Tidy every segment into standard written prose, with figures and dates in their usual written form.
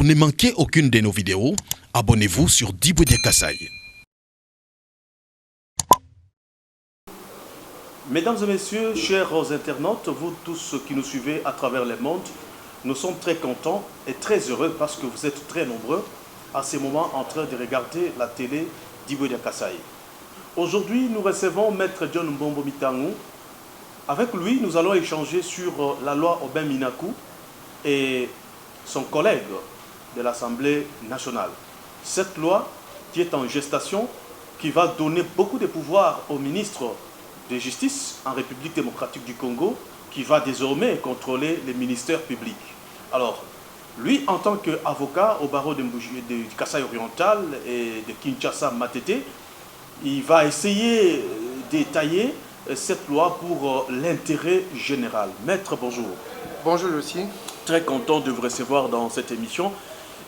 Pour ne manquer aucune de nos vidéos, abonnez-vous sur Diboudia Kassaye. Mesdames et messieurs, chers internautes, vous tous qui nous suivez à travers le monde, nous sommes très contents et très heureux parce que vous êtes très nombreux à ces moments en train de regarder la télé Diboudia Kassaye. Aujourd'hui, nous recevons Maître John Mbombo Mitangou. Avec lui, nous allons échanger sur la loi Aubin Minakou et son collègue de l'Assemblée nationale. Cette loi qui est en gestation, qui va donner beaucoup de pouvoir au ministre de Justice en République démocratique du Congo, qui va désormais contrôler les ministères publics. Alors, lui, en tant qu'avocat au barreau de Kassaye oriental et de Kinshasa Matete, il va essayer d'étayer cette loi pour l'intérêt général. Maître, bonjour. Bonjour aussi. Très content de vous recevoir dans cette émission.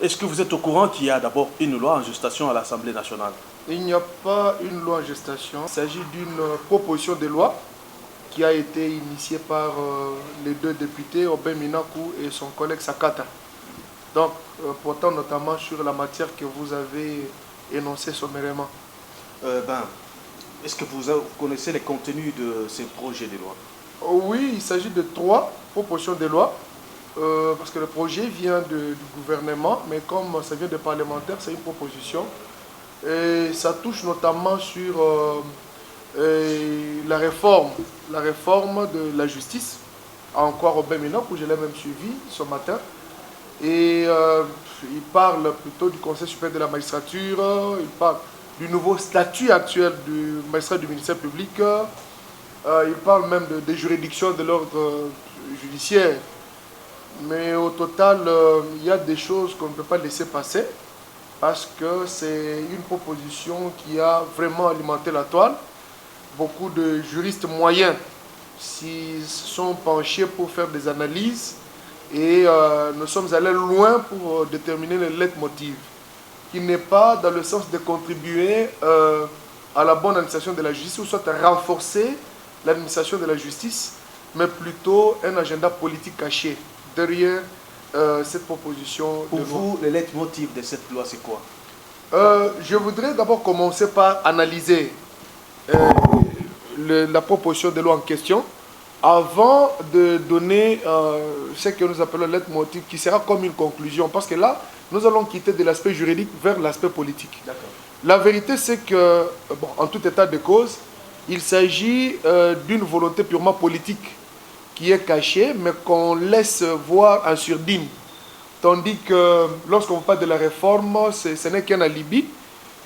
Est-ce que vous êtes au courant qu'il y a d'abord une loi en gestation à l'Assemblée nationale? Il n'y a pas une loi en gestation. Il s'agit d'une proposition de loi qui a été initiée par les deux députés, Aubin Minakou et son collègue Sakata. Donc, portant notamment sur la matière que vous avez énoncée sommairement. Est-ce que vous connaissez les contenus de ces projets de loi? Oui, il s'agit de 3 propositions de loi. Parce que le projet vient du gouvernement, mais comme ça vient des parlementaires, c'est une proposition. Et ça touche notamment sur la réforme de la justice, encore Aubin Minakou, où je l'ai même suivi ce matin. Et il parle plutôt du Conseil supérieur de la magistrature, il parle du nouveau statut actuel du magistrat du ministère public, il parle même des juridictions de l'ordre judiciaire. Mais au total, il y a des choses qu'on ne peut pas laisser passer parce que c'est une proposition qui a vraiment alimenté la toile. Beaucoup de juristes moyens s'y sont penchés pour faire des analyses et nous sommes allés loin pour déterminer le leitmotiv, qui n'est pas dans le sens de contribuer à la bonne administration de la justice ou soit à renforcer l'administration de la justice, mais plutôt un agenda politique caché derrière cette proposition. Pour vous, le leitmotiv de cette loi, c'est quoi? Je voudrais d'abord commencer par analyser la proposition de loi en question avant de donner ce que nous appelons le leitmotiv, qui sera comme une conclusion. Parce que là, nous allons quitter de l'aspect juridique vers l'aspect politique. La vérité, c'est que, bon, en tout état de cause, il s'agit d'une volonté purement politique qui est caché, mais qu'on laisse voir en sourdine. Tandis que lorsqu'on parle de la réforme, ce n'est qu'un alibi,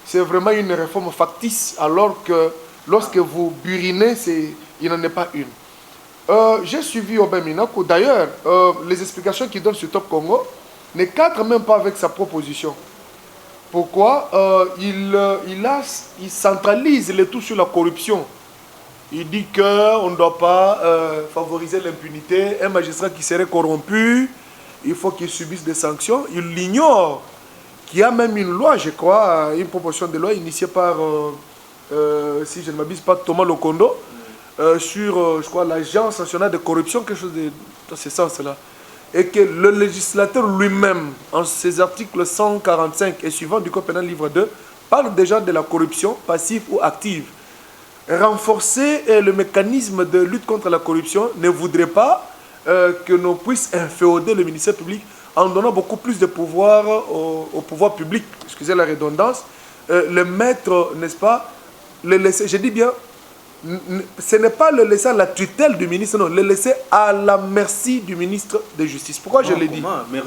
c'est vraiment une réforme factice, alors que lorsque vous burinez, il n'en est pas une. J'ai suivi Aubin Minakou, d'ailleurs, les explications qu'il donne sur Top Congo ne cadrent même pas avec sa proposition. Pourquoi? Il centralise le tout sur la corruption. Il dit qu'on ne doit pas favoriser l'impunité. Un magistrat qui serait corrompu, il faut qu'il subisse des sanctions. Il ignore qu'il y a même une loi, je crois, une proposition de loi initiée par, si je ne m'abuse pas, Thomas Lokondo, sur, je crois, l'Agence nationale de corruption, quelque chose dans ce sens-là. Et que le législateur lui-même, en ses articles 145 et suivants du Code pénal livre 2, parle déjà de la corruption passive ou active. Renforcer le mécanisme de lutte contre la corruption ne voudrait pas que l'on puisse inféoder le ministère public en donnant beaucoup plus de pouvoir au pouvoir public. Excusez la redondance. Le mettre, n'est-ce pas, le laisser, je dis bien, ce n'est pas le laisser à la tutelle du ministre, non, le laisser à la merci du ministre de Justice. Pourquoi je l'ai dit?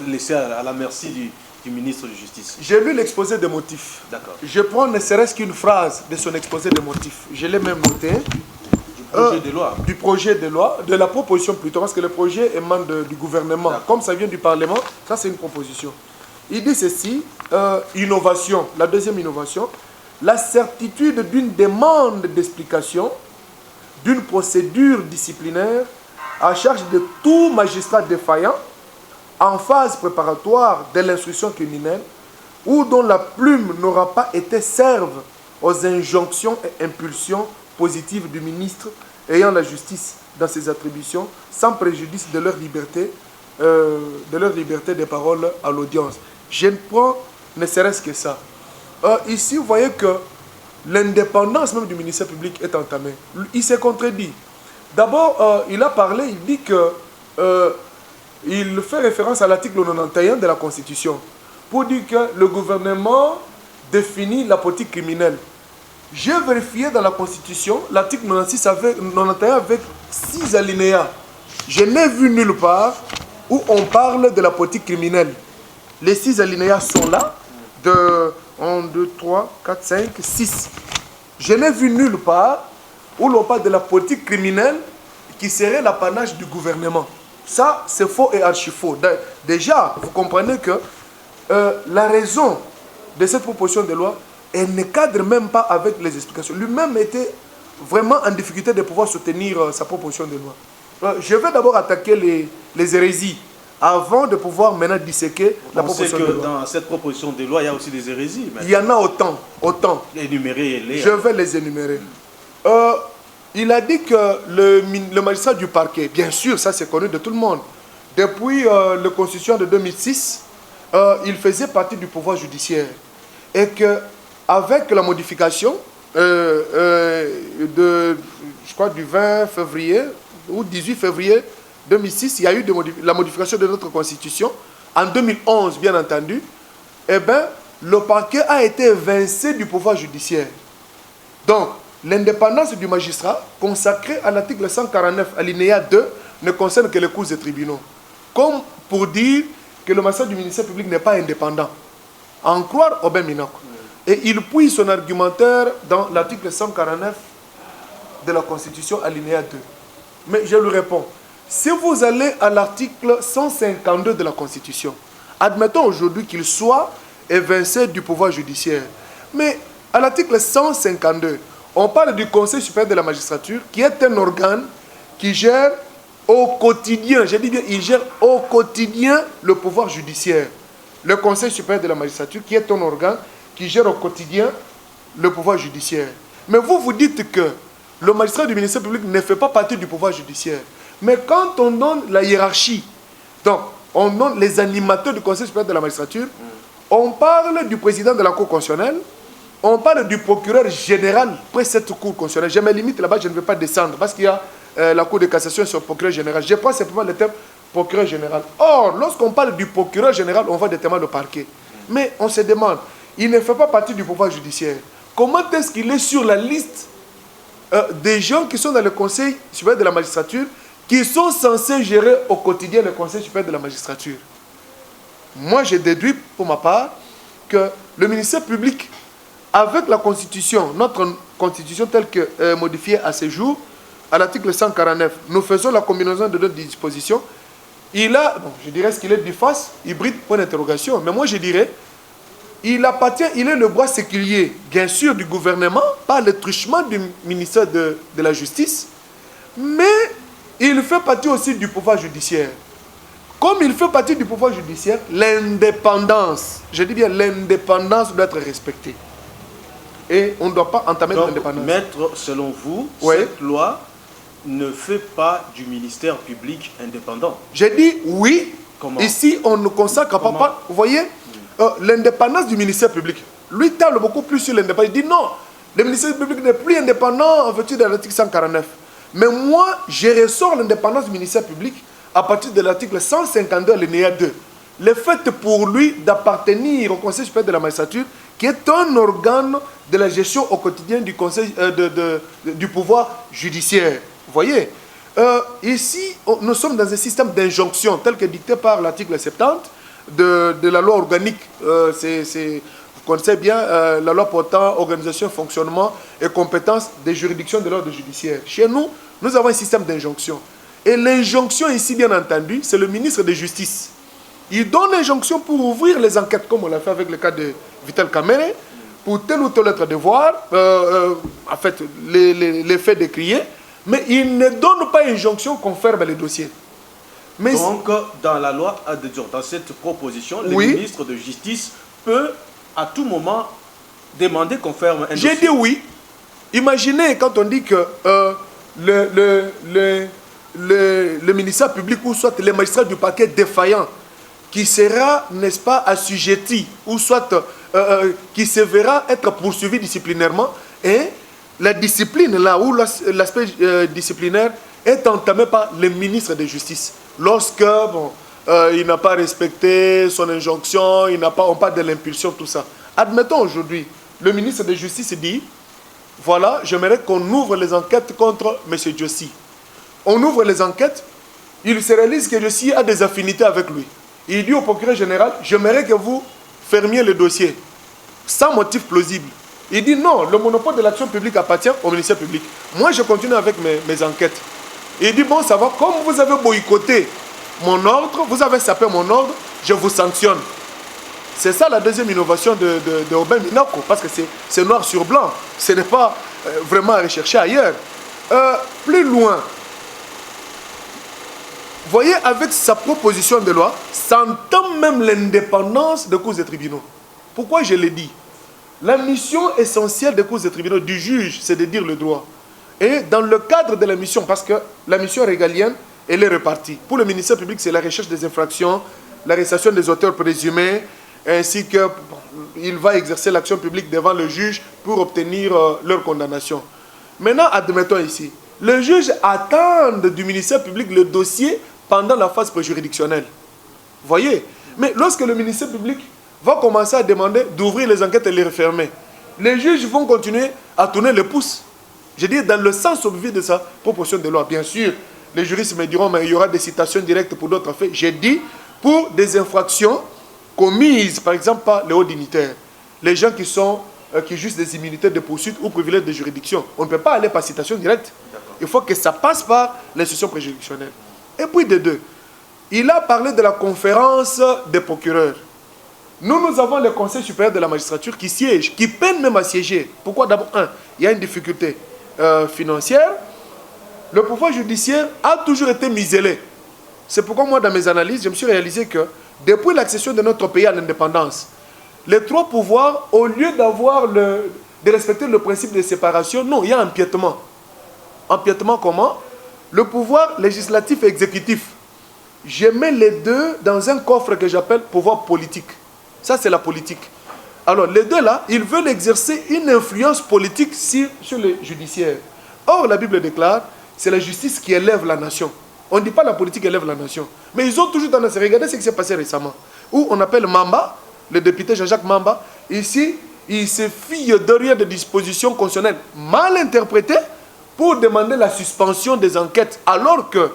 Laisser à la merci du ministre de Justice. J'ai lu l'exposé des motifs. D'accord. Je prends ne serait-ce qu'une phrase de son exposé des motifs. Je l'ai même noté. Du projet de loi. Du projet de loi, de la proposition plutôt, parce que le projet émane du gouvernement. Comme ça vient du Parlement, ça c'est une proposition. Il dit ceci, innovation, la deuxième innovation, la certitude d'une demande d'explication, d'une procédure disciplinaire à charge de tout magistrat défaillant en phase préparatoire de l'instruction criminelle ou dont la plume n'aura pas été serve aux injonctions et impulsions positives du ministre ayant la justice dans ses attributions sans préjudice de leur liberté de parole à l'audience. Je ne prends ne serait-ce que ça. Ici, vous voyez que l'indépendance même du ministère public est entamée. Il s'est contredit. D'abord, il a parlé, il dit que il fait référence à l'article 91 de la Constitution pour dire que le gouvernement définit la politique criminelle. J'ai vérifié dans la Constitution l'article 91 avec 6 alinéas. Je n'ai vu nulle part où on parle de la politique criminelle. Les 6 alinéas sont là, de 1, 2, 3, 4, 5, 6. Je n'ai vu nulle part où l'on parle de la politique criminelle qui serait l'apanage du gouvernement. Ça, c'est faux et archi-faux. Déjà, vous comprenez que la raison de cette proposition de loi, elle ne cadre même pas avec les explications. Lui-même était vraiment en difficulté de pouvoir soutenir sa proposition de loi. Je vais d'abord attaquer les hérésies avant de pouvoir maintenant disséquer la proposition de loi. Que dans cette proposition de loi, il y a aussi des hérésies. Maintenant. Il y en a autant. Énumérez-les. Je vais les énumérer. Il a dit que le magistrat du parquet, bien sûr, ça c'est connu de tout le monde, depuis la Constitution de 2006, il faisait partie du pouvoir judiciaire. Et qu'avec la modification je crois, du 20 février ou 18 février 2006, il y a eu la modification de notre Constitution. En 2011, bien entendu, eh bien, le parquet a été évincé du pouvoir judiciaire. Donc, l'indépendance du magistrat, consacrée à l'article 149, alinéa 2, ne concerne que les cours et tribunaux. Comme pour dire que le magistrat du ministère public n'est pas indépendant. En croire Aubin Minaku. Et il puise son argumentaire dans l'article 149 de la Constitution, alinéa 2. Mais je lui réponds, si vous allez à l'article 152 de la Constitution, admettons aujourd'hui qu'il soit évincé du pouvoir judiciaire, mais à l'article 152, on parle du Conseil supérieur de la magistrature, qui est un organe qui gère au quotidien, je dis bien, il gère au quotidien le pouvoir judiciaire. Le Conseil supérieur de la magistrature, qui est un organe qui gère au quotidien le pouvoir judiciaire. Mais vous dites que le magistrat du ministère public ne fait pas partie du pouvoir judiciaire. Mais quand on donne la hiérarchie, donc on donne les animateurs du Conseil supérieur de la magistrature, on parle du président de la Cour constitutionnelle, on parle du procureur général pour cette Cour constitutionnelle. Je me limite là-bas, je ne vais pas descendre parce qu'il y a la Cour de cassation sur le procureur général. Je prends simplement le terme procureur général. Or, lorsqu'on parle du procureur général, on voit des termes de parquet. Mais on se demande, il ne fait pas partie du pouvoir judiciaire. Comment est-ce qu'il est sur la liste des gens qui sont dans le Conseil supérieur de la magistrature, qui sont censés gérer au quotidien le Conseil supérieur de la magistrature? Moi, j'ai déduit pour ma part que le ministère public, avec la Constitution, notre Constitution telle que modifiée à ce jour, à l'article 149, nous faisons la combinaison de deux dispositions. Il a, bon, je dirais ce qu'il est du face, hybride, point d'interrogation, mais moi je dirais, il appartient, il est le bras séculier, bien sûr, du gouvernement, par le truchement du ministère de la Justice, mais il fait partie aussi du pouvoir judiciaire. Comme il fait partie du pouvoir judiciaire, l'indépendance, je dis bien l'indépendance doit être respectée. Et on ne doit pas entamer l'indépendance. Maître, selon vous, oui, cette loi ne fait pas du ministère public indépendant? J'ai dit oui. Comment? Ici, on ne consacre pas. Vous voyez, l'indépendance du ministère public. Lui table beaucoup plus sur l'indépendance. Il dit non, le ministère public n'est plus indépendant en vertu de l'article 149. Mais moi, je ressors l'indépendance du ministère public à partir de l'article 152, alinéa 2. Le fait pour lui d'appartenir au Conseil supérieur de la magistrature, qui est un organe de la gestion au quotidien du, conseil, du pouvoir judiciaire. Vous voyez, ici, nous sommes dans un système d'injonction tel que dicté par l'article 70 de la loi organique. Vous connaissez bien la loi portant organisation, fonctionnement et compétences des juridictions de l'ordre judiciaire. Chez nous, nous avons un système d'injonction. Et l'injonction ici, bien entendu, c'est le ministre de Justice. Il donne l'injonction pour ouvrir les enquêtes, comme on l'a fait avec le cas de Vital Kamerhe, pour tel ou tel autre devoir, en fait, les faits décriés, mais il ne donne pas injonction qu'on ferme les dossiers. Mais donc, dans la loi, dans cette proposition, le oui, ministre de Justice peut à tout moment demander qu'on ferme un dossier. J'ai dit oui. Imaginez quand on dit que le ministère public ou soit les magistrats du parquet défaillants qui sera, n'est-ce pas, assujetti, ou soit qui se verra être poursuivi disciplinairement, et la discipline là, où l'aspect disciplinaire est entamé par le ministre de Justice. Lorsque, bon, il n'a pas respecté son injonction, on parle de l'impulsion, tout ça. Admettons aujourd'hui, le ministre de Justice dit, voilà, j'aimerais qu'on ouvre les enquêtes contre M. Djossi. On ouvre les enquêtes, il se réalise que Djossi a des affinités avec lui. Il dit au procureur général, j'aimerais que vous fermiez le dossier, sans motif plausible. Il dit non, le monopole de l'action publique appartient au ministère public. Moi, je continue avec mes enquêtes. Il dit, bon, ça va, comme vous avez boycotté mon ordre, vous avez sapé mon ordre, je vous sanctionne. C'est ça la deuxième innovation de Robin Minako, parce que c'est noir sur blanc. Ce n'est pas vraiment à rechercher ailleurs. Plus loin, voyez, avec sa proposition de loi, ça entend même l'indépendance des cours et tribunaux. Pourquoi je l'ai dit? La mission essentielle des cours et tribunaux, du juge, c'est de dire le droit. Et dans le cadre de la mission, parce que la mission régalienne, elle est répartie. Pour le ministère public, c'est la recherche des infractions, l'arrestation des auteurs présumés, ainsi qu'il va exercer l'action publique devant le juge pour obtenir leur condamnation. Maintenant, admettons ici, le juge attend du ministère public le dossier pendant la phase préjuridictionnelle. Voyez? Mais lorsque le ministère public va commencer à demander d'ouvrir les enquêtes et les refermer, les juges vont continuer à tourner le pouce. Je dis dans le sens obvi de sa proposition de loi. Bien sûr, les juristes me diront, mais il y aura des citations directes pour d'autres faits. J'ai dit pour des infractions commises, par exemple, par les hauts dignitaires. Les gens qui jouissent des immunités de poursuite ou privilèges de juridiction. On ne peut pas aller par citation directe. Il faut que ça passe par l'institution préjuridictionnelle. Et puis de deux, il a parlé de la conférence des procureurs. Nous avons le Conseil supérieur de la magistrature qui siège, qui peine même à siéger. Pourquoi? D'abord, il y a une difficulté financière. Le pouvoir judiciaire a toujours été muselé. C'est pourquoi moi, dans mes analyses, je me suis réalisé que depuis l'accession de notre pays à l'indépendance, les trois pouvoirs, au lieu de respecter le principe de séparation, non, il y a un empiètement. Empiètement comment? Le pouvoir législatif et exécutif. Je mets les deux dans un coffre que j'appelle pouvoir politique. Ça, c'est la politique. Alors, les deux là, ils veulent exercer une influence politique sur le judiciaire. Or, la Bible déclare, c'est la justice qui élève la nation. On ne dit pas la politique élève la nation. Mais ils ont toujours tendance à regarder ce qui s'est passé récemment. Où on appelle Mamba, le député Jean-Jacques Mamba. Ici, il se fie derrière des dispositions constitutionnelles mal interprétées pour demander la suspension des enquêtes. Alors que,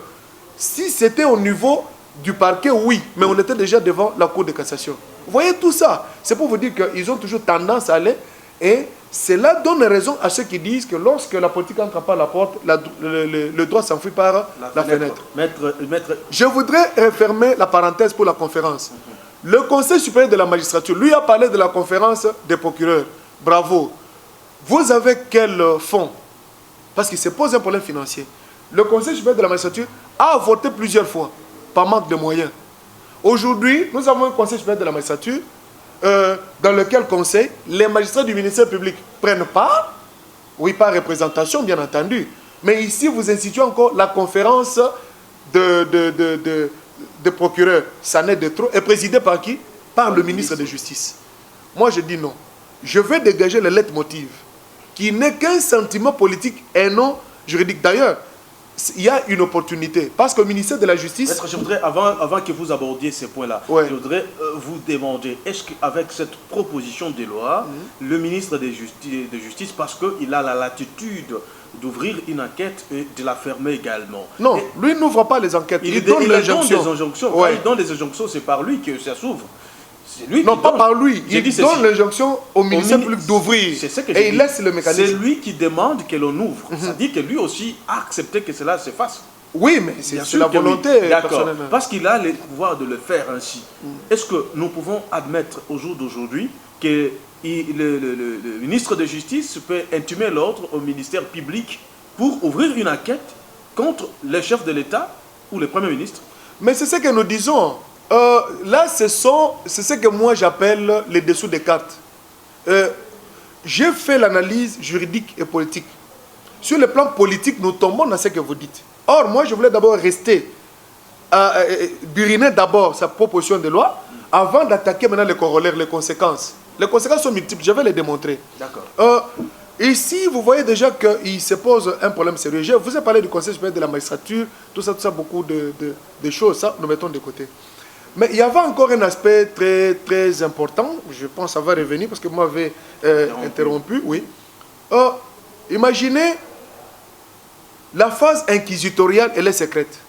si c'était au niveau du parquet, oui. Mais on était déjà devant la Cour de cassation. Vous voyez tout ça? C'est pour vous dire qu'ils ont toujours tendance à aller. Et cela donne raison à ceux qui disent que lorsque la politique entre par la porte, le droit s'enfuit par la fenêtre. Maître. Je voudrais refermer la parenthèse pour la conférence. Le Conseil supérieur de la magistrature, lui a parlé de la conférence des procureurs. Bravo. Vous avez quel fonds? Parce qu'il se pose un problème financier. Le Conseil supérieur de la magistrature a voté plusieurs fois, par manque de moyens. Aujourd'hui, nous avons un Conseil supérieur de la magistrature dans lequel conseil, les magistrats du ministère public prennent part, oui, par représentation, bien entendu. Mais ici, vous instituez encore la conférence de procureurs. Ça n'est de trop. Et présidée par qui? Par le ministre de Justice. Moi, je dis non. Je veux dégager le leitmotiv, qui n'est qu'un sentiment politique et non juridique. D'ailleurs, il y a une opportunité. Parce qu'au ministère de la Justice... Maître, je voudrais, avant que vous abordiez ces points-là, ouais, je voudrais vous demander, est-ce qu'avec cette proposition de loi, le ministre de Justice, parce qu'il a la latitude d'ouvrir une enquête et de la fermer également. Non, lui n'ouvre pas les enquêtes. Il donne les injonctions. Des injonctions. Ouais. Il donne des injonctions, c'est par lui que ça s'ouvre. Lui non, pas par lui. Il donne ceci. l'injonction au ministère public d'ouvrir. Et il laisse le mécanisme. C'est lui qui demande que l'on ouvre. Ça dit que lui aussi a accepté que cela se fasse. Oui, mais c'est la volonté personnelle. Parce qu'il a le pouvoir de le faire ainsi. Est-ce que nous pouvons admettre au jour d'aujourd'hui que le ministre de Justice peut intimer l'ordre au ministère public pour ouvrir une enquête contre les chefs de l'État ou le Premier ministre? Mais c'est ce que nous disons. Là, c'est ce que moi j'appelle les dessous des cartes. J'ai fait l'analyse juridique et politique. Sur le plan politique, nous tombons dans ce que vous dites. Or, moi, je voulais d'abord rester buriner d'abord sa proposition de loi avant d'attaquer maintenant les corollaires, les conséquences. Les conséquences sont multiples, je vais les démontrer. D'accord. Ici, vous voyez déjà qu'il se pose un problème sérieux. Je vous ai parlé du Conseil supérieur de la magistrature, tout ça, beaucoup de choses, ça, nous mettons de côté. Mais il y avait encore un aspect très, très important, je pense que ça va revenir parce que vous m'avez interrompu, oui. Imaginez, la phase inquisitoriale, elle est secrète.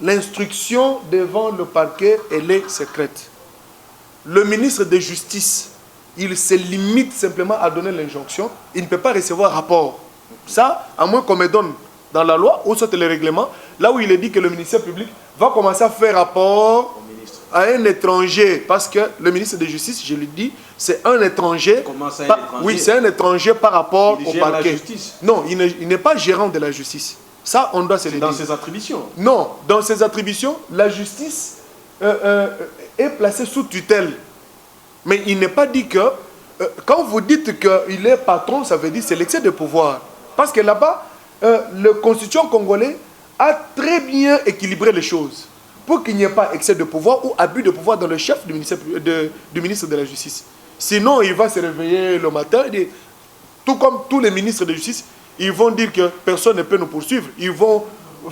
L'instruction devant le parquet, elle est secrète. Le ministre de Justice, il se limite simplement à donner l'injonction. Il ne peut pas recevoir rapport. Ça, à moins qu'on me donne dans la loi, ou soit le règlement, là où il est dit que le ministère public va commencer à faire rapport à un étranger. Parce que le ministre de Justice, je l'ai dit, c'est un étranger. Comment ça, un étranger? Oui, c'est un étranger par rapport au parquet. parquet. La justice. Non, il n'est pas gérant de la justice. Ça, on doit se le dire. Dans ses attributions. Non, dans ses attributions, la justice est placée sous tutelle. Mais il n'est pas dit que, quand vous dites qu'il est patron, ça veut dire que c'est l'excès de pouvoir. Parce que là-bas, le constitution congolais a très bien équilibré les choses pour qu'il n'y ait pas excès de pouvoir ou abus de pouvoir dans le chef du ministre de la Justice. Sinon, il va se réveiller le matin, et tout comme tous les ministres de justice, ils vont dire que personne ne peut nous poursuivre. Ils vont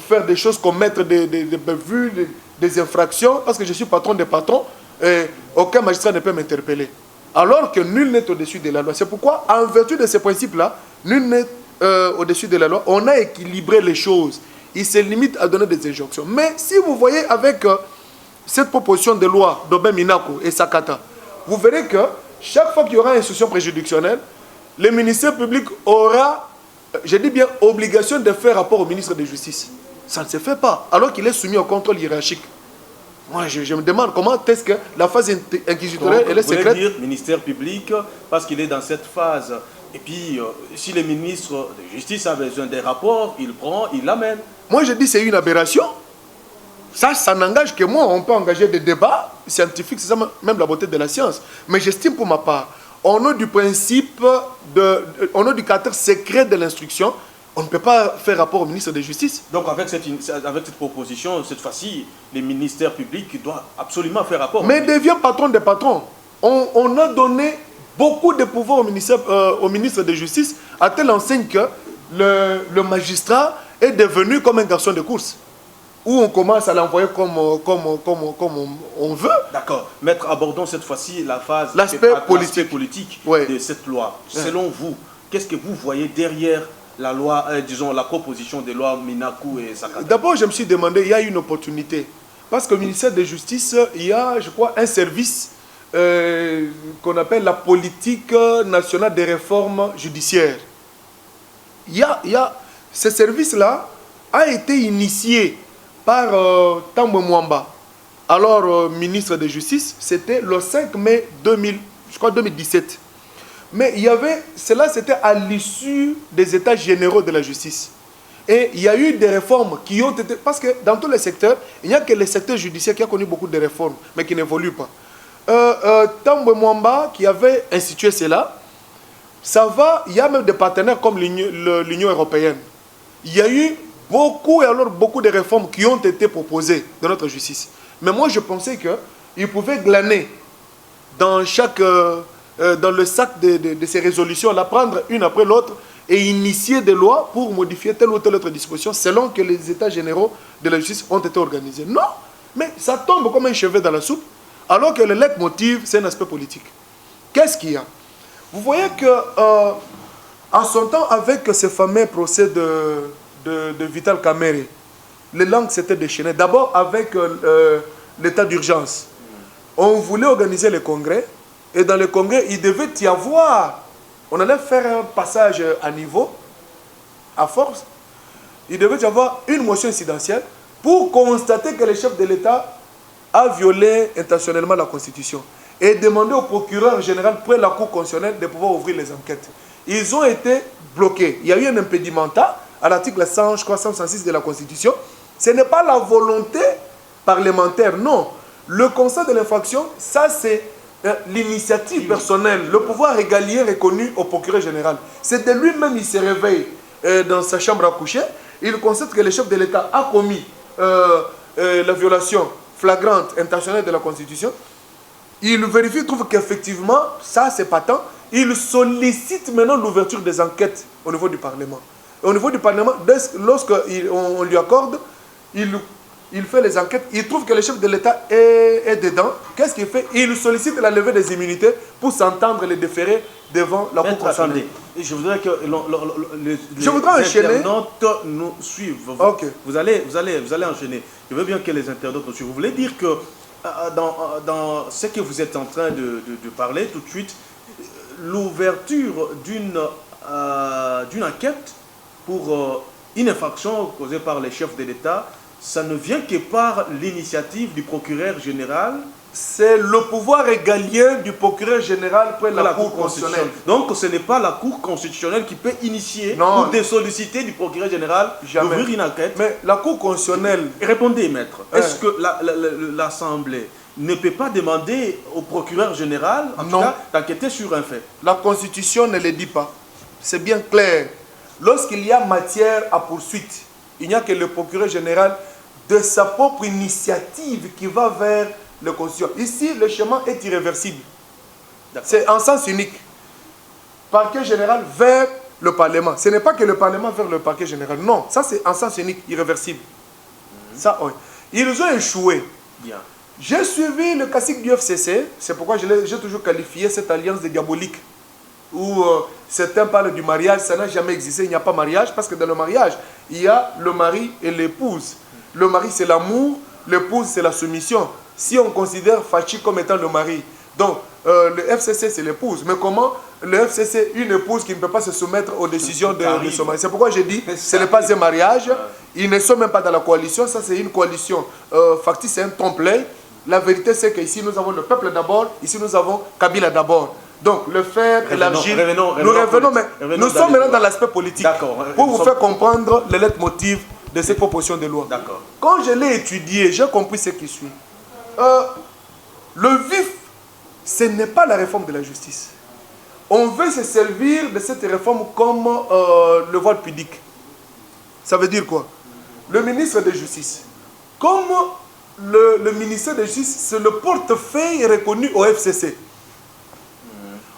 faire des choses, commettre des infractions, parce que je suis patron des patrons, et aucun magistrat ne peut m'interpeller. Alors que nul n'est au-dessus de la loi. C'est pourquoi, en vertu de ces principes-là, nul n'est au-dessus de la loi. On a équilibré les choses. Il se limite à donner des injonctions. Mais si vous voyez avec cette proposition de loi d'Aubin Minaku et Sakata, vous verrez que chaque fois qu'il y aura une instruction préjudictionnelle, le ministère public aura, je dis bien, obligation de faire rapport au ministre de Justice. Ça ne se fait pas, alors qu'il est soumis au contrôle hiérarchique. Moi, je me demande comment est-ce que la phase inquisitoriale, elle est secrète. Vous voulez dire ministère public, parce qu'il est dans cette phase. Et puis, si le ministre de Justice a besoin des rapports, il prend, il l'amène. Moi, je dis c'est une aberration. Ça n'engage que moi. On peut engager des débats scientifiques, c'est ça même la beauté de la science. Mais j'estime pour ma part, au nom du principe, au nom du caractère secret de l'instruction, on ne peut pas faire rapport au ministre de Justice. Donc avec cette proposition, cette fois-ci, les ministères publics doivent absolument faire rapport. Mais devient patron des patrons. On a donné beaucoup de pouvoir au ministre de Justice, à telle enseigne que le magistrat est devenu comme un garçon de course, où on commence à l'envoyer comme on veut. D'accord. Maître, abordons cette fois-ci l'aspect politique ouais. De cette loi. Selon vous, qu'est-ce que vous voyez derrière la loi, disons la proposition de loi Minaku et Sakata? D'abord, je me suis demandé, il y a une opportunité. Parce qu'au ministère de Justice, il y a, je crois, un service qu'on appelle la politique nationale des réformes judiciaires. Ce service-là a été initié par Tambo Mwamba, alors ministre de Justice. C'était le 5 mai 2017. Mais cela c'était à l'issue des états généraux de la justice. Et il y a eu des réformes qui ont été... Parce que dans tous les secteurs, il n'y a que le secteur judiciaire qui a connu beaucoup de réformes, mais qui n'évolue pas. Tambo Mwamba qui avait institué cela, ça va, il y a même des partenaires comme l'Union européenne. Il y a eu beaucoup de réformes qui ont été proposées dans notre justice. Mais moi, je pensais qu'ils pouvaient glaner dans le sac de ces résolutions-là, prendre une après l'autre et initier des lois pour modifier telle ou telle autre disposition selon que les états généraux de la justice ont été organisés. Non, mais ça tombe comme un cheveu dans la soupe, alors que le leitmotiv, c'est un aspect politique. Qu'est-ce qu'il y a? Vous voyez que, en son temps, avec ce fameux procès de Vital Kamerhe, les langues s'étaient déchaînées. D'abord avec l'état d'urgence. On voulait organiser le congrès, et dans le congrès, il devait y avoir, on allait faire un passage à niveau, à force, il devait y avoir une motion incidentielle pour constater que le chef de l'État a violé intentionnellement la Constitution et demander au procureur général près de la Cour constitutionnelle de pouvoir ouvrir les enquêtes. Ils ont été bloqués. Il y a eu un impédimenta à l'article 166 de la Constitution. Ce n'est pas la volonté parlementaire, non. Le constat de l'infraction, ça c'est l'initiative personnelle, le pouvoir régalien reconnu au procureur général. C'est de lui-même, il se réveille dans sa chambre à coucher, il constate que le chef de l'État a commis la violation flagrante, intentionnelle de la Constitution. Il vérifie, trouve qu'effectivement, ça c'est patent. Il sollicite maintenant l'ouverture des enquêtes au niveau du Parlement. Et au niveau du Parlement, lorsqu'on lui accorde, il fait les enquêtes, il trouve que le chef de l'État est dedans. Qu'est-ce qu'il fait? Il sollicite la levée des immunités pour s'entendre les déférer devant la Cour constitutionnelle. Je voudrais que les internautes nous suivent. Okay. Vous allez enchaîner. Je veux bien que les internautes nous suivent. Vous voulez dire que dans ce que vous êtes en train de parler tout de suite, l'ouverture d'une enquête pour une infraction causée par les chefs de l'État, ça ne vient que par l'initiative du procureur général. C'est le pouvoir régalien du procureur général près de la Cour constitutionnelle. Donc ce n'est pas la Cour constitutionnelle qui peut initier ou désolliciter du procureur général d'ouvrir une enquête. Mais la Cour constitutionnelle... Répondez, maître. Est-ce que l'Assemblée ne peut pas demander au procureur général, en tout cas, d'enquêter sur un fait? La Constitution ne le dit pas. C'est bien clair. Lorsqu'il y a matière à poursuite, il n'y a que le procureur général de sa propre initiative qui va vers le Constitution. Ici, le chemin est irréversible. C'est en sens unique. Parquet général vers le Parlement. Ce n'est pas que le Parlement vers le parquet général. Non, ça c'est en sens unique, irréversible. Ça, oui. Ils ont échoué. Bien. J'ai suivi le classique du FCC. C'est pourquoi j'ai toujours qualifié cette alliance de diabolique. Où certains parlent du mariage, ça n'a jamais existé, il n'y a pas mariage, parce que dans le mariage, il y a le mari et l'épouse. Le mari, c'est l'amour, l'épouse, c'est la soumission. Si on considère Fachi comme étant le mari, donc le FCC, c'est l'épouse. Mais comment le FCC, une épouse qui ne peut pas se soumettre aux décisions de son mari? C'est pourquoi j'ai dit, ce n'est pas un mariage, ils ne sont même pas dans la coalition, ça c'est une coalition factice, c'est un trompe-l'œil. La vérité, c'est qu'ici, nous avons le peuple d'abord, ici, nous avons Kabila d'abord. Donc, le faire, élargir, nous revenons, mais nous sommes maintenant dans l'aspect politique. Pour vous faire comprendre les leitmotiv de ces propositions de loi. Quand je l'ai étudié, j'ai compris ce qui suit. Le vif, ce n'est pas la réforme de la justice. On veut se servir de cette réforme comme le voile pudique. Ça veut dire quoi? Le ministre de Justice, comme le ministère de Justice, c'est le portefeuille reconnu au FCC.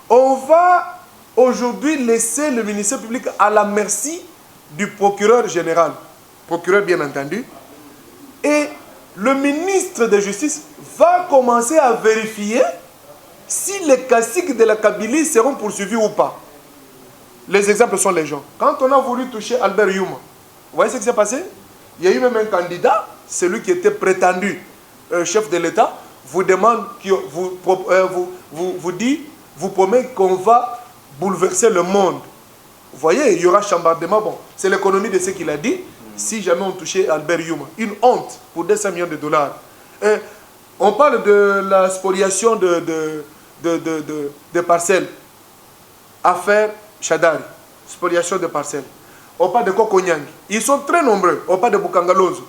On va aujourd'hui laisser le ministère public à la merci du procureur général, procureur bien entendu, et le ministre de Justice va commencer à vérifier si les classiques de la Kabylie seront poursuivis ou pas. Les exemples sont les gens. Quand on a voulu toucher Albert Youma, vous voyez ce qui s'est passé? Il y a eu même un candidat, celui qui était prétendu chef de l'État, vous demande, vous dit, vous promet qu'on va bouleverser le monde. Vous voyez, il y aura chambardement. Bon, c'est l'économie de ce qu'il a dit. Si jamais on touchait Albert Youma, une honte pour 200 millions de dollars. On parle de la spoliation de parcelles. Affaire Chadari, spoliation de parcelles. On parle de Kokonyang. Ils sont très nombreux. On parle de Bukangalozo.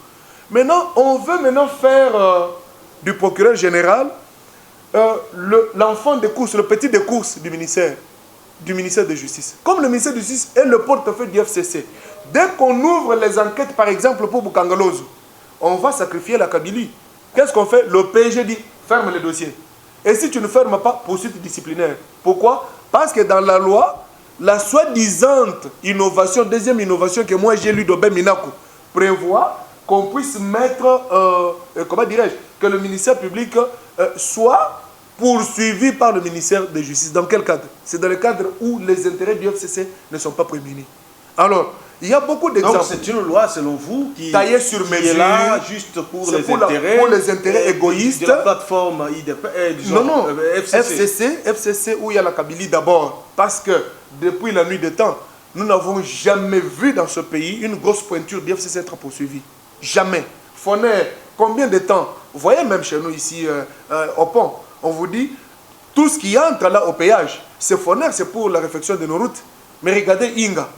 Maintenant, on veut maintenant faire du procureur général l'enfant de course, le petit de course du ministère de Justice. Comme le ministère de Justice est le portefeuille du FCC, dès qu'on ouvre les enquêtes, par exemple, pour Bukangalozo, on va sacrifier la Kabylie. Qu'est-ce qu'on fait? Le PSG dit, ferme le dossier. Et si tu ne fermes pas, poursuite disciplinaire. Pourquoi? Parce que dans la loi, la soi-disant innovation, deuxième innovation que moi j'ai lu d'Obé Minaku, prévoit qu'on puisse mettre, comment dirais-je, que le ministère public soit poursuivi par le ministère de Justice. Dans quel cadre? C'est dans le cadre où les intérêts du FCC ne sont pas prémunis. Alors, il y a beaucoup d'exemples. Donc c'est une loi, selon vous, qui taillée sur mesure, est là juste pour les intérêts égoïstes de la plateforme IDP, non, FCC où il y a la Kabylie d'abord. Parce que depuis la nuit des temps, nous n'avons jamais vu dans ce pays une grosse pointure du FCC être poursuivie. Jamais. Foner, combien de temps? Vous voyez même chez nous ici, au pont, on vous dit, tout ce qui entre là au péage, c'est Foner, c'est pour la réfection de nos routes. Mais regardez Inga.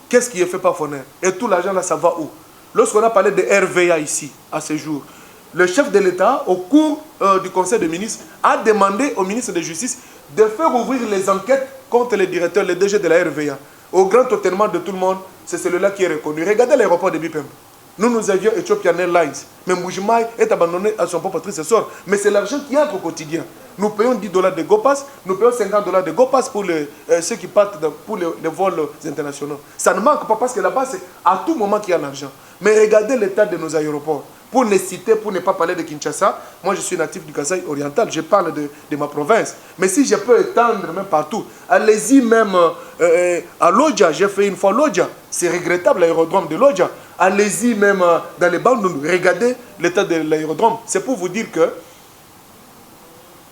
Qu'est-ce qui est fait par Foner? Et tout l'argent là, ça va où? Lorsqu'on a parlé de RVA ici, à ce jour, le chef de l'État, au cours du Conseil des ministres, a demandé au ministre de la Justice de faire ouvrir les enquêtes contre les directeurs, les DG de la RVA. Au grand étonnement de tout le monde, c'est celui-là qui est reconnu. Regardez l'aéroport de Bipembe. Nous avions Ethiopian Airlines. Mais Mbujimaï est abandonné à son propre trésor. Mais c'est l'argent qui entre au quotidien. Nous payons $10 de GoPass, nous payons $50 de GoPass pour ceux qui partent pour les vols internationaux. Ça ne manque pas parce que là-bas, c'est à tout moment qu'il y a l'argent. Mais regardez l'état de nos aéroports. Pour ne citer, pour ne pas parler de Kinshasa, moi je suis natif du Kasaï oriental, je parle de ma province. Mais si je peux étendre même partout, allez-y même à Lodja, j'ai fait une fois Lodja. C'est regrettable l'aérodrome de Lodja. Allez-y même dans les bandes, regardez l'état de l'aérodrome. C'est pour vous dire que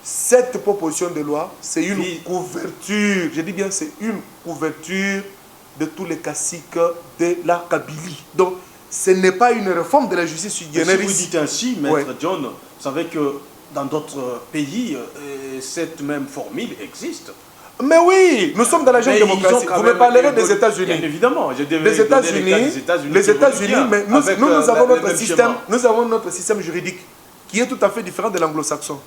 cette proposition de loi, c'est une couverture, je dis bien c'est une couverture de tous les caciques de la Kabylie. Donc, ce n'est pas une réforme de la justice sudienne. Si vous dites ainsi, Maître John, vous savez que dans d'autres pays, cette même formule existe. Mais oui, nous sommes dans la jeune démocratie. Vous me parlerez des États-Unis. Bien évidemment, les États-Unis, mais nous avons notre système juridique qui est tout à fait différent de l'anglo-saxon.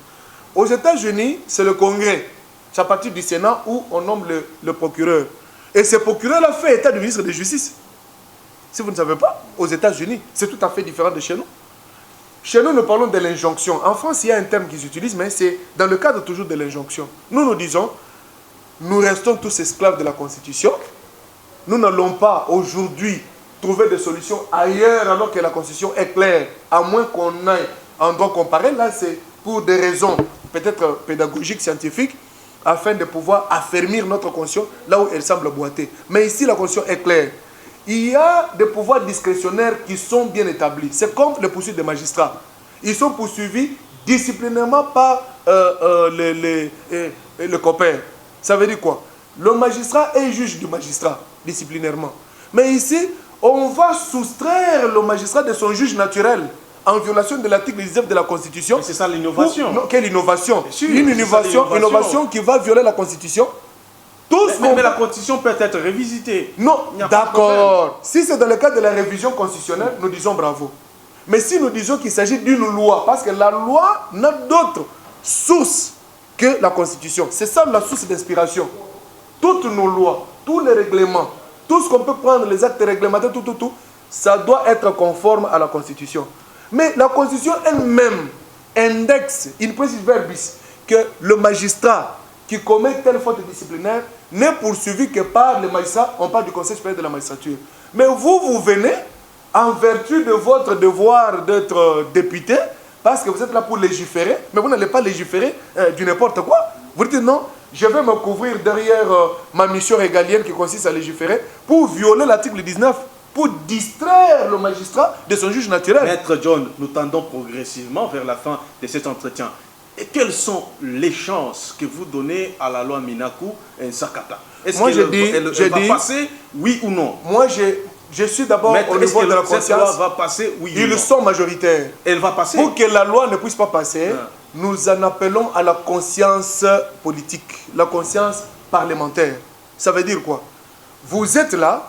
Aux États-Unis, c'est le Congrès. C'est à partir du Sénat où on nomme le procureur. Et ce procureur-là fait état du ministre de Justice. Si vous ne savez pas, aux États-Unis, c'est tout à fait différent de chez nous. Chez nous, nous parlons de l'injonction. En France, il y a un terme qu'ils utilisent, mais c'est dans le cadre toujours de l'injonction. Nous disons, nous restons tous esclaves de la Constitution. Nous n'allons pas aujourd'hui trouver des solutions ailleurs alors que la Constitution est claire. À moins qu'on aille en droit comparé. Là, c'est pour des raisons peut-être pédagogiques, scientifiques, afin de pouvoir affermir notre Constitution là où elle semble boiter. Mais ici, la Constitution est claire. Il y a des pouvoirs discrétionnaires qui sont bien établis. C'est comme les poursuites des magistrats. Ils sont poursuivis disciplinairement par le copain. Ça veut dire quoi? Le magistrat est juge du magistrat, disciplinairement. Mais ici, on va soustraire le magistrat de son juge naturel en violation de l'article 19 de la Constitution. C'est ça l'innovation. Quelle innovation? Une innovation qui va violer la Constitution. Mais la Constitution peut être révisitée. Non, d'accord. Si c'est dans le cadre de la révision constitutionnelle, nous disons bravo. Mais si nous disons qu'il s'agit d'une loi, parce que la loi n'a d'autre source que la Constitution. C'est ça la source d'inspiration. Toutes nos lois, tous les règlements, tout ce qu'on peut prendre, les actes réglementaires, tout, ça doit être conforme à la Constitution. Mais la Constitution elle-même indexe, in precis verbis, que le magistrat qui commet telle faute disciplinaire n'est poursuivi que par les magistrats, on parle du Conseil supérieur de la magistrature. Mais vous venez, en vertu de votre devoir d'être député, parce que vous êtes là pour légiférer, mais vous n'allez pas légiférer du n'importe quoi. Vous dites non, je vais me couvrir derrière ma mission régalienne qui consiste à légiférer pour violer l'article 19, pour distraire le magistrat de son juge naturel. Maître John, nous tendons progressivement vers la fin de cet entretien. Et quelles sont les chances que vous donnez à la loi Minakou et Sakata? Est-ce qu'elle va passer, oui ou non? Moi, je suis d'abord au niveau de la conscience. Cette loi va passer, oui ou non? Ils sont majoritaires. Elle va passer. Pour que la loi ne puisse pas passer, nous en appelons à la conscience politique, la conscience parlementaire. Ça veut dire quoi? Vous êtes là,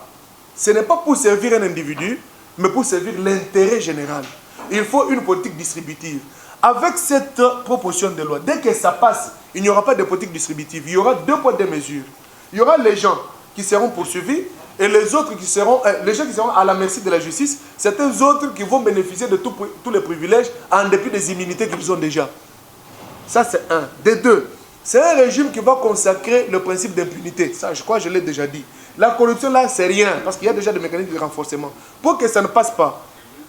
ce n'est pas pour servir un individu, mais pour servir l'intérêt général. Il faut une politique distributive. Avec cette proposition de loi, dès que ça passe, il n'y aura pas de politique distributive. Il y aura 2 poids 2 mesures. Il y aura les gens qui seront poursuivis et les autres qui seront, les gens qui seront à la merci de la justice, certains autres qui vont bénéficier de tous les privilèges en dépit des immunités qu'ils ont déjà. Ça, c'est un. Des 2, c'est un régime qui va consacrer le principe d'impunité. Ça, je crois que je l'ai déjà dit. La corruption, là, c'est rien, parce qu'il y a déjà des mécanismes de renforcement. Pour que ça ne passe pas,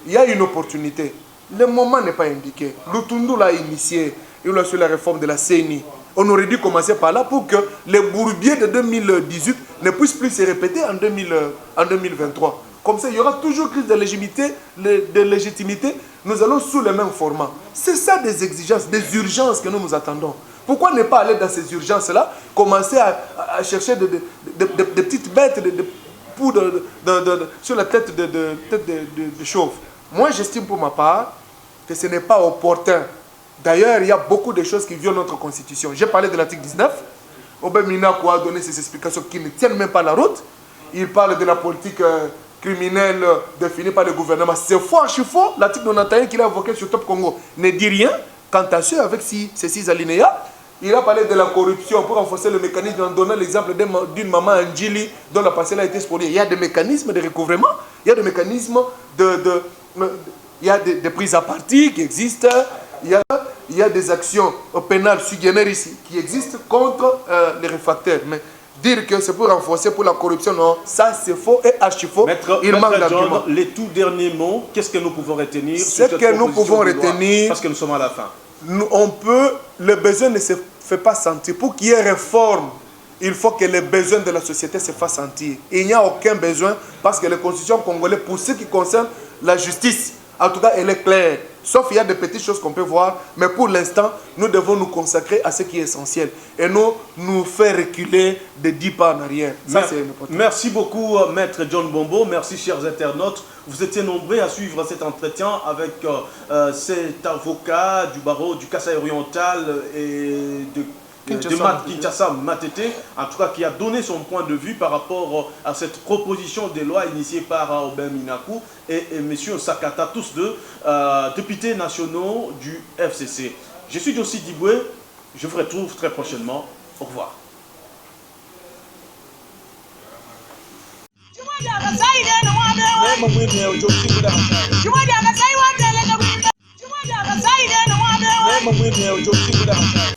il y a une opportunité. Le moment n'est pas indiqué. Lutundu l'a initié. Il a sur la réforme de la CENI. On aurait dû commencer par là pour que les bourbiers de 2018 ne puissent plus se répéter en 2023. Comme ça, il y aura toujours crise de légitimité. Nous allons sous le même format. C'est ça des exigences, des urgences que nous nous attendons. Pourquoi ne pas aller dans ces urgences-là, commencer à chercher des petites bêtes de poudre sur la tête de chauve? Moi, j'estime pour ma part que ce n'est pas opportun. D'ailleurs, il y a beaucoup de choses qui violent notre Constitution. J'ai parlé de l'article 19. Obé Minakou a donné ces explications qui ne tiennent même pas la route. Il parle de la politique criminelle définie par le gouvernement. C'est faux, archi faux. L'article 91 qu'il a invoqué sur Top Congo ne dit rien. Quant à ceux avec ces 6 alinéas, il a parlé de la corruption pour renforcer le mécanisme en donnant l'exemple d'une maman Ndjili dont la parcelle a été spoliée. Il y a des mécanismes de recouvrement, il y a des mécanismes il y a des prises à partie qui existent, il y a des actions pénales sui generis qui existent contre les réfractaires. Mais dire que c'est pour renforcer pour la corruption, non, ça c'est faux et archi faux. Il manque d'arguments. Les tout derniers mots, qu'est-ce que nous pouvons retenir? Ce que nous pouvons retenir, parce que nous sommes à la fin. Le besoin ne se fait pas sentir. Pour qu'il y ait réforme, il faut que les besoins de la société se fassent sentir. Il n'y a aucun besoin parce que la constitution congolaise, pour ce qui concerne la justice, en tout cas, elle est claire. Sauf qu'il y a des petites choses qu'on peut voir, mais pour l'instant, nous devons nous consacrer à ce qui est essentiel et nous faire reculer de 10 pas en arrière. Ça, merci beaucoup, Maître John Bombo. Merci, chers internautes. Vous étiez nombreux à suivre cet entretien avec cet avocat du barreau du Kasaï oriental et de Kinshasa Matete, en tout cas qui a donné son point de vue par rapport à cette proposition de loi initiée par Aubin Minakou et M. Sakata, tous deux députés nationaux du FCC. Je suis Jossi Diboué, je vous retrouve très prochainement. Au revoir.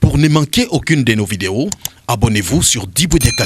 Pour ne manquer aucune de nos vidéos, abonnez-vous sur Diboué